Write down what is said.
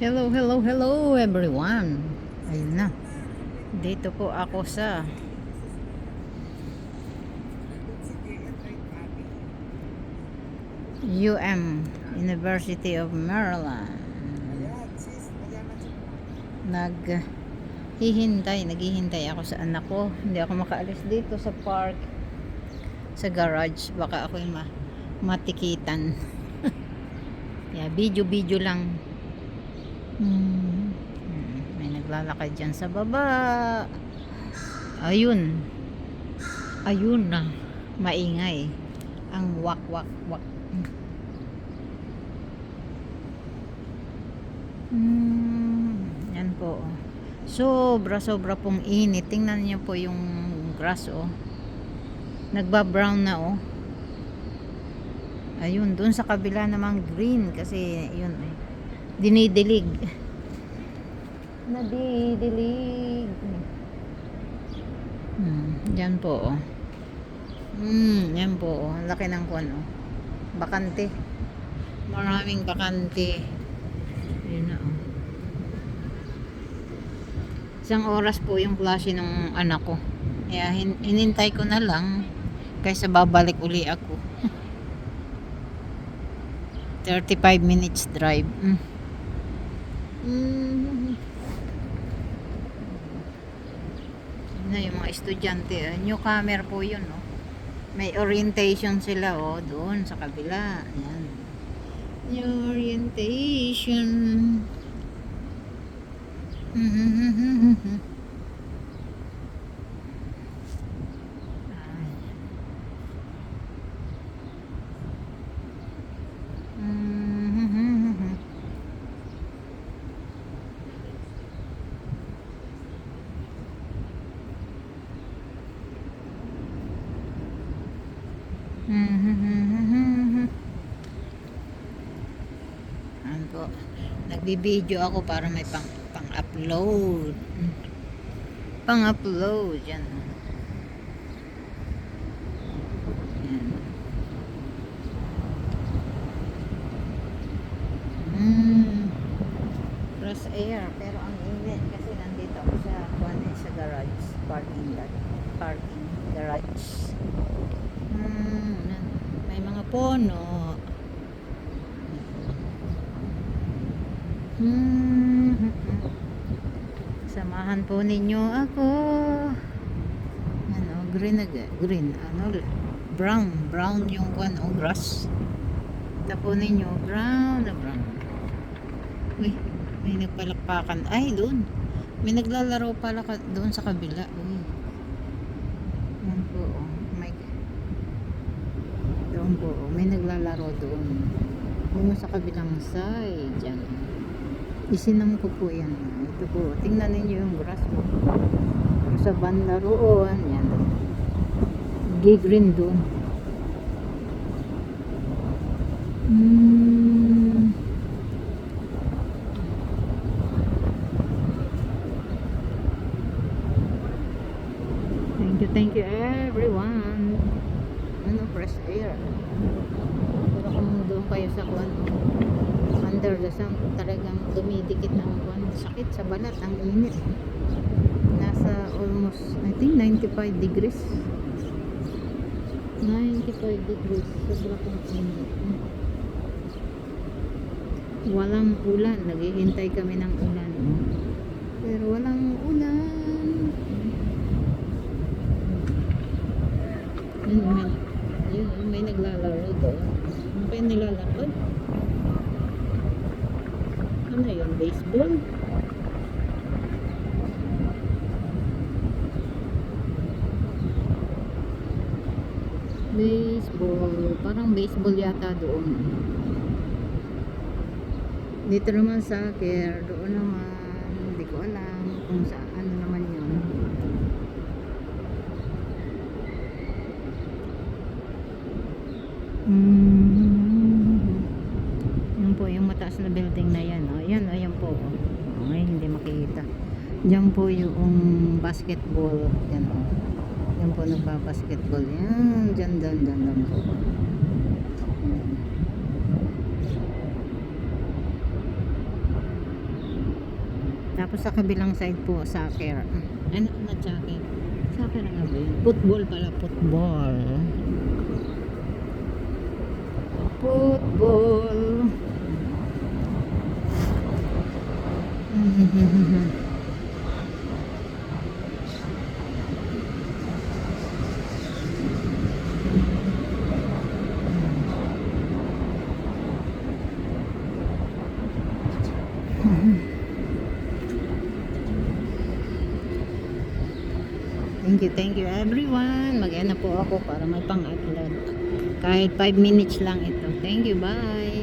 Hello, hello, hello everyone. Ayun na. Dito po ako sa University of Maryland. Naghihintay ako sa anak ko. Hindi ako makaalis dito sa park, sa garage. Baka ako yung matikitan. Video lang. May naglalakad dyan sa baba. Ayun na, maingay ang wak wak wak. Yan po, sobra pong init. Tingnan niyo po yung grass, nagba-brown na, ayun, dun sa kabila namang green kasi yun, dinidilig, nadidilig. Yan po, yan po, laki ng kuwan, bakante, maraming bakante. Yun na, isang oras po yung klase ng anak ko, kaya hinintay ko na lang kaysa babalik uli ako. 35 minutes drive. Na yung mga estudyante, newcomer po yun, may orientation sila, doon sa kabila. Yan, yung orientation. Ano po, nagbibideo ako para may pang-upload. Pang-upload yan. Fresh air, pero ang init kasi nandito ako sa garage, parking garage. May mga puno. Samahan po ninyo ako. Green, brown yung grass. Tapo ninyo, brown. Uy, may nagpalakpakan. Ay, doon. May naglalaro pala doon sa kabila. Uy. Yan po, doon po, may naglalaro doon. Doon sa kabilang side. Yan. Isinam ko po yan. Ito po, tingnan ninyo yung grass po. Sa banda roon. Yan. Green doon. Thank you everyone. Fresh air. Pero kung doon kayo sa under the sun, talagang dumidikit ang sakit sa balat, ang init. Nasa almost, I think 95 degrees. 95 degrees. Sobra pong init. Walang ulan. Naghihintay kami ng ulan. Pero walang ulan. May naglalaro doon. Ano pa yung nilalakad? Ano yun? Baseball? Parang baseball yata doon. Dito naman soccer, doon naman hindi ko alam kung saan naman yun. Yan po yung mataas na building na yan, ayan po, ay hindi makikita. Diyan po yung basketball, yan po nagpa-basketball yan, dyan po. Tapos sa kabilang side po, soccer. Ano na soccer? Soccer nga ba yun? Football pala, football. Football. Thank you everyone. Mag-end na po ako para may pang-upload. Kahit 5 minutes lang ito. Thank you, bye.